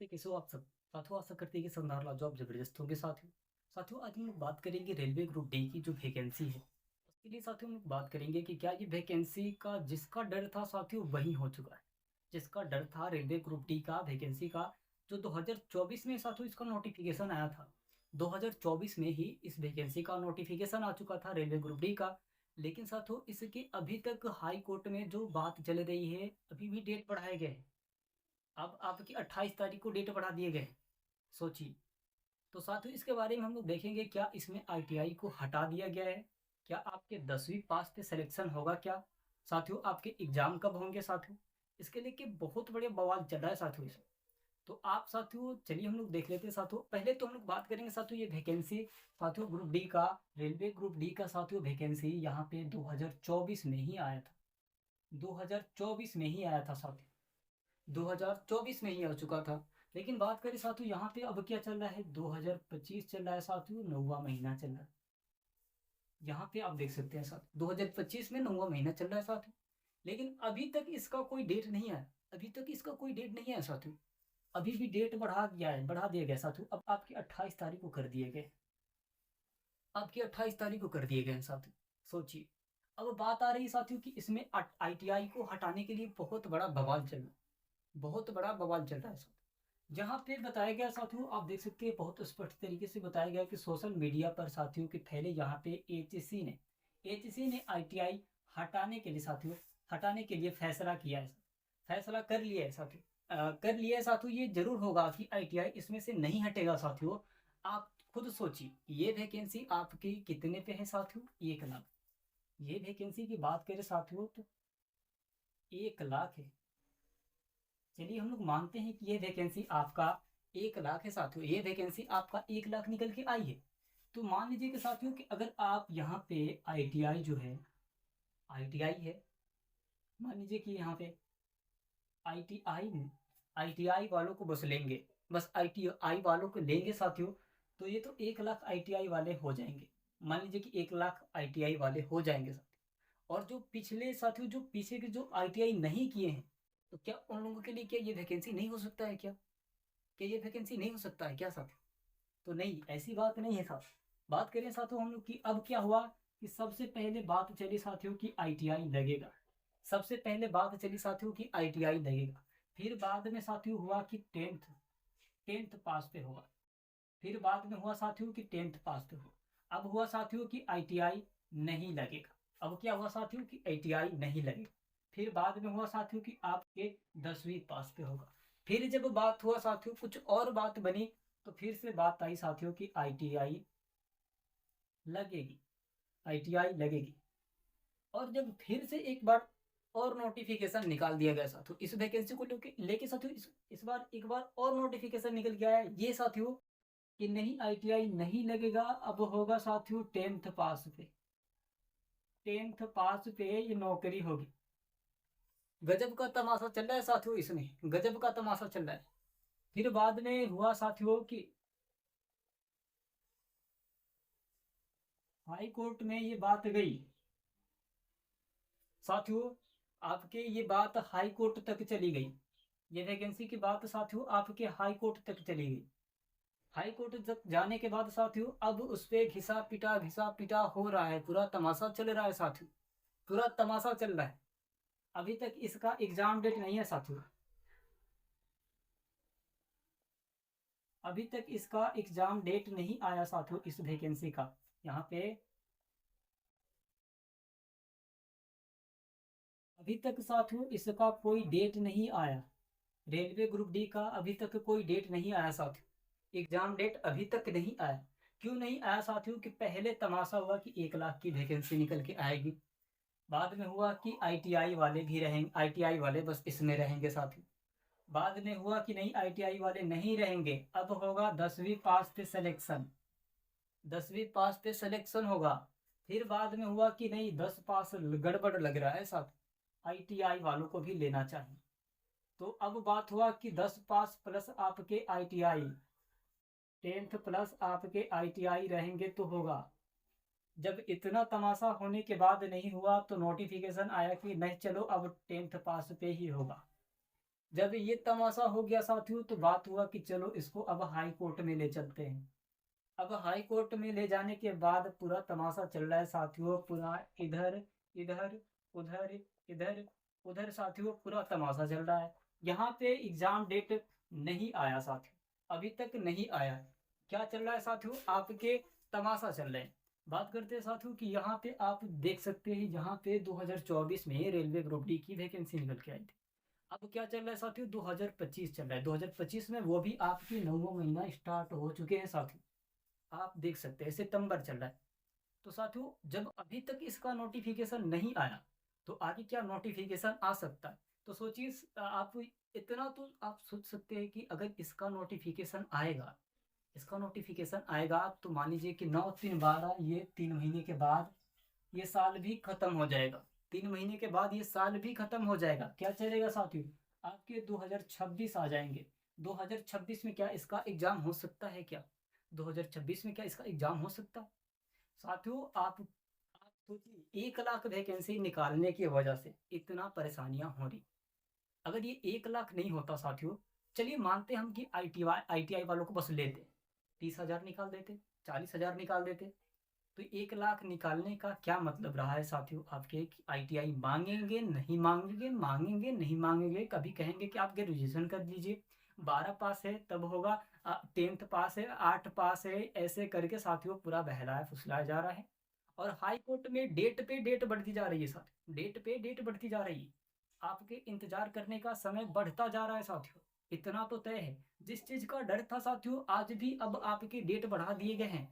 तो कैसे हो आप सब? साथियों, आशा करते हैं कि सब नार लाजवाब जबरदस्त होंगे। साथियों आज हम लोग बात करेंगे रेलवे ग्रुप डी की जो वैकेंसी है उसके लिए। साथियों हम लोग बात करेंगे कि क्या ये वैकेंसी का जिसका डर था साथियों वही हो चुका है। जिसका डर था रेलवे ग्रुप डी का वैकेंसी का, जो 2024 में साथियों इसका नोटिफिकेशन आया था। 2024 में ही इस वैकेंसी का नोटिफिकेशन आ चुका था रेलवे ग्रुप डी का। लेकिन साथियों इसकी अभी तक हाई कोर्ट में जो बात चल रही है, अभी भी डेट बढ़ाए गए हैं। अब आपकी 28 तारीख को डेट बढ़ा दिए गए। सोचिए। तो साथियों इसके बारे में हम लोग देखेंगे, क्या इसमें आईटीआई को हटा दिया गया है? क्या आपके 10वीं पास पे सिलेक्शन होगा क्या? साथियों आपके एग्जाम कब होंगे साथियों? इसके लिए के बहुत बड़े बवाल चल रहा है साथियों इसमें। तो आप साथियों चलिए हम लोग देख लेते हैं साथियों। पहले तो हम लोग बात करेंगे साथियों ये वैकेंसी, साथियों ग्रुप डी का, रेलवे ग्रुप डी का साथियों वैकेंसी यहाँ पे 2024 में ही आया था। 2024 में ही आया था साथियों। 2024 में ही आ चुका था। लेकिन बात करें साथियों यहाँ पे अब क्या चल रहा है, 2025 चल रहा है साथियों, 9वां महीना चल रहा है। यहाँ पे आप देख सकते हैं साथियों 2025 में 9वां महीना चल रहा है साथियों। लेकिन अभी तक इसका कोई डेट नहीं आया। अभी तक इसका कोई डेट नहीं है साथियों। अभी भी डेट बढ़ा दिया गया साथियों। अब आपकी 28 तारीख को कर दिए गए। आपकी 28 तारीख को कर दिए गए हैं साथियों। सोचिए। अब बात आ रही है साथियों कि इसमें आईटीआई को हटाने के लिए बहुत बड़ा बवाल चल रहा है। बहुत बड़ा बवाल चल रहा है साथियों। जहाँ पे बताया गया साथियों, आप देख सकते हैं बहुत स्पष्ट तरीके से बताया गया कि सोशल मीडिया पर साथियों के पहले यहाँ पे एचएससी ने आईटीआई हटाने के लिए साथियों, हटाने के लिए फैसला किया है। फैसला कर लिया है साथियों। कर लिया है साथियों। ये जरूर होगा कि आईटीआई इसमें से नहीं हटेगा साथियों। आप खुद सोचिए, ये वैकेंसी आपकी कितने पे है साथियों? 1 लाख। ये वैकेंसी की बात करें साथियों तो 1 लाख है। चलिए हम लोग मानते हैं कि ये वैकेंसी आपका 1 लाख है साथियों। ये वैकेंसी आपका 1 लाख निकल के आई है। तो मान लीजिए कि साथियों कि अगर आप यहाँ पे आईटीआई जो है, आईटीआई है, मान लीजिए कि यहाँ पे आईटीआई आईटीआई वालों को बस लेंगे, बस आईटीआई वालों को लेंगे साथियों। तो ये तो 1 लाख आईटीआई वाले हो जाएंगे। मान लीजिए कि 1 लाख आईटीआई वाले हो जाएंगे साथियों। और जो पिछले साथियों, जो पीछे के जो आईटीआई नहीं किए हैं, तो क्या उन लोगों के लिए क्या ये वैकेंसी नहीं हो सकता है क्या? क्या ये वैकेंसी नहीं हो सकता है क्या साथियों? तो नहीं, ऐसी बात नहीं है साथियों। बात करें साथियों हम लोग की, अब क्या हुआ कि सबसे पहले बात चली साथियों की आईटीआई लगेगा। सबसे पहले बात चली साथियों की आईटीआई लगेगा। फिर बाद में साथियों हुआ कि टेंथ टेंथ पास पे होगा। फिर बाद में हुआ साथियों की टेंथ पास पे होगा। अब हुआ साथियों की आईटीआई नहीं लगेगा। अब क्या हुआ साथियों की आईटीआई नहीं लगेगा। फिर बाद में हुआ साथियों की आपके 10वीं पास पे होगा। फिर जब बात हुआ साथियों कुछ और बात बनी, तो फिर से बात आई साथियों की आईटीआई लगेगी। आईटीआई लगेगी। और जब फिर से एक बार और नोटिफिकेशन निकाल दिया गया साथियों इस वैकेंसी को लेके लेके साथियों, इस बार एक बार और नोटिफिकेशन निकल गया है ये साथियों कि नहीं, आईटीआई नहीं लगेगा, अब होगा साथियों टेंथ पास पे। टेंथ पास पे ये नौकरी होगी। गजब का तमाशा चल रहा है साथियों, इसमें गजब का तमाशा चल रहा है। फिर बाद में हुआ साथियों कि हाई कोर्ट में ये बात गई साथियों। आपके ये बात हाई कोर्ट तक चली गई। ये वैकेंसी की बात साथियों आपके हाई कोर्ट तक चली गई। हाई कोर्ट तक जाने के बाद साथियों अब उस पे घिसा पिटा हो रहा है। पूरा तमाशा चल रहा है साथियों। पूरा तमाशा चल रहा है। अभी तक इसका एग्जाम डेट नहीं है साथियों। अभी तक इसका एग्जाम डेट नहीं आया साथियों इस वैकेंसी का। यहाँ पे अभी तक साथियों इसका कोई डेट नहीं आया। रेलवे ग्रुप डी का अभी तक कोई डेट नहीं आया साथियों। एग्जाम डेट अभी तक नहीं आया। क्यों नहीं आया साथियों? कि पहले तमाशा हुआ कि 1 लाख की वैकेंसी निकल के आएगी। बाद में हुआ कि आईटीआई वाले भी रहेंगे, आईटीआई वाले बस इसमें रहेंगे साथियों। बाद में हुआ कि नहीं, आईटीआई वाले नहीं रहेंगे, अब होगा 10वीं पास पे सिलेक्शन। 10वीं पास पे सिलेक्शन होगा। फिर बाद में हुआ कि नहीं, 10 पास गड़बड़ लग रहा है साथ, आईटीआई वालों को भी लेना चाहिए। तो अब बात हुआ कि 10 पास प्लस आपके आईटीआई, टेंथ प्लस आपके आईटीआई रहेंगे तो होगा। जब इतना तमाशा होने के बाद नहीं हुआ तो नोटिफिकेशन आया कि नहीं चलो अब टेंथ पास पे ही होगा। जब ये तमाशा हो गया साथियों तो बात हुआ कि चलो इसको अब हाई कोर्ट में ले चलते हैं। अब हाई कोर्ट में ले जाने के बाद पूरा तमाशा चल रहा है साथियों, पूरा इधर इधर उधर इधर उधर साथियों पूरा तमाशा चल रहा है। यहाँ पे एग्जाम डेट नहीं आया साथियों, अभी तक नहीं आया। क्या चल रहा है साथियों, आपके तमाशा चल रहे हैं। बात करते हैं साथियों कि यहाँ पे आप देख सकते हैं, यहाँ पे 2024 में रेलवे ग्रुप डी की वैकेंसी निकल के आई थी। अब क्या चल रहा है साथियों, 2025 चल रहा है। 2025 में वो भी आपके 9वां महीना स्टार्ट हो चुके हैं साथियों, आप देख सकते हैं सितंबर चल रहा है। तो साथियों जब अभी तक इसका नोटिफिकेशन नहीं आया तो आगे क्या नोटिफिकेशन आ सकता है। तो सोचिए आप, इतना तो आप सोच सकते हैं कि अगर इसका नोटिफिकेशन आएगा, इसका नोटिफिकेशन आएगा तो मान लीजिए कि 9 3 12 ये 3 महीने के बाद ये साल भी खत्म हो जाएगा। 3 महीने के बाद ये साल भी खत्म हो जाएगा। क्या चलेगा साथियों, आपके 2026 आ जाएंगे। 2026 में क्या इसका एग्जाम हो सकता है क्या, 2026 में क्या इसका एग्जाम हो सकता है। साथियों आप सोचिए 1 लाख वैकेंसी निकालने की वजह से इतना परेशानियां हो रही। अगर ये 1 लाख नहीं होता साथियों, चलिए मानते हम कि ITI वालों को बस लेते, 30,000 निकाल देते, 40,000 निकाल देते। तो 1 लाख निकालने का क्या मतलब रहा है साथियों आपके, ITI मांगेंगे नहीं मांगेंगे, मांगेंगे नहीं मांगेंगे, कभी कहेंगे कि आप ग्रेजुएशन कर लीजिए, 12 पास है तब होगा, 10th पास है, 8 पास है, ऐसे करके साथियों पूरा बहलाया फुसलाया जा रहा है। और हाई कोर्ट में डेट पे डेट बढ़ती जा रही है साथियों, डेट पे डेट बढ़ती जा रही है। आपके इंतजार करने का समय बढ़ता जा रहा है साथियों। इतना तो तय है, जिस चीज का डर था साथियों आज भी अब आपके डेट बढ़ा दिए गए हैं।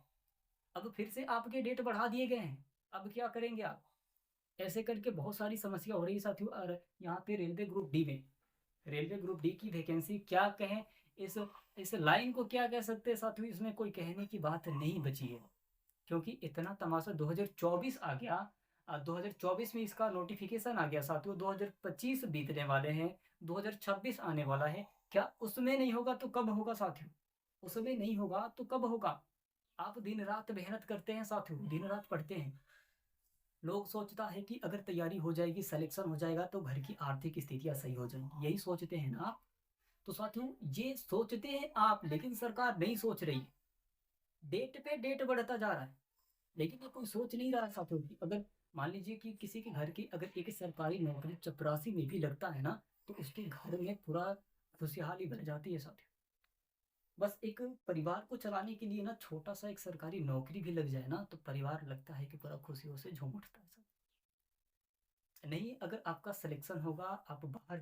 अब फिर से आपके डेट बढ़ा दिए गए हैं। अब क्या करेंगे आप, ऐसे करके बहुत सारी समस्या हो रही है साथियों। और यहाँ पे रेलवे ग्रुप डी में, रेलवे ग्रुप डी की वैकेंसी क्या कहें, इस इस लाइन को क्या कह सकते हैं साथियों, इसमें कोई कहने की बात नहीं बची है। क्योंकि इतना तमाशा 2024 आ गया, 2024 में इसका नोटिफिकेशन आ गया साथियों, 2025 बीतने वाले हैं, 2026 आने वाला है। क्या उसमें नहीं होगा तो कब होगा साथियों, उसमें नहीं होगा तो कब होगा। आप दिन रात मेहनत करते हैं साथियों, दिन रात पढ़ते हैं। लोग सोचता है कि अगर तैयारी हो जाएगी, सिलेक्शन हो जाएगा तो घर की आर्थिक स्थितियां सही हो जाएंगी, यही सोचते हैं ना आप। तो साथियों ये सोचते हैं आप, लेकिन सरकार नहीं सोच रही है। डेट पे डेट बढ़ता जा रहा है, लेकिन ये कोई सोच नहीं रहा है साथियों की। अगर मान लीजिए कि किसी के घर की अगर एक सरकारी नौकरी चपरासी में भी लगता है ना, तो उसके घर में पूरा खुशहाली बन जाती है साथियों। बस एक परिवार को चलाने के लिए ना छोटा सा एक सरकारी नौकरी भी लग जाए ना, तो परिवार लगता है कि पूरा खुशियों से झूम उठता है सब। नहीं, अगर आपका सिलेक्शन होगा, आप बाहर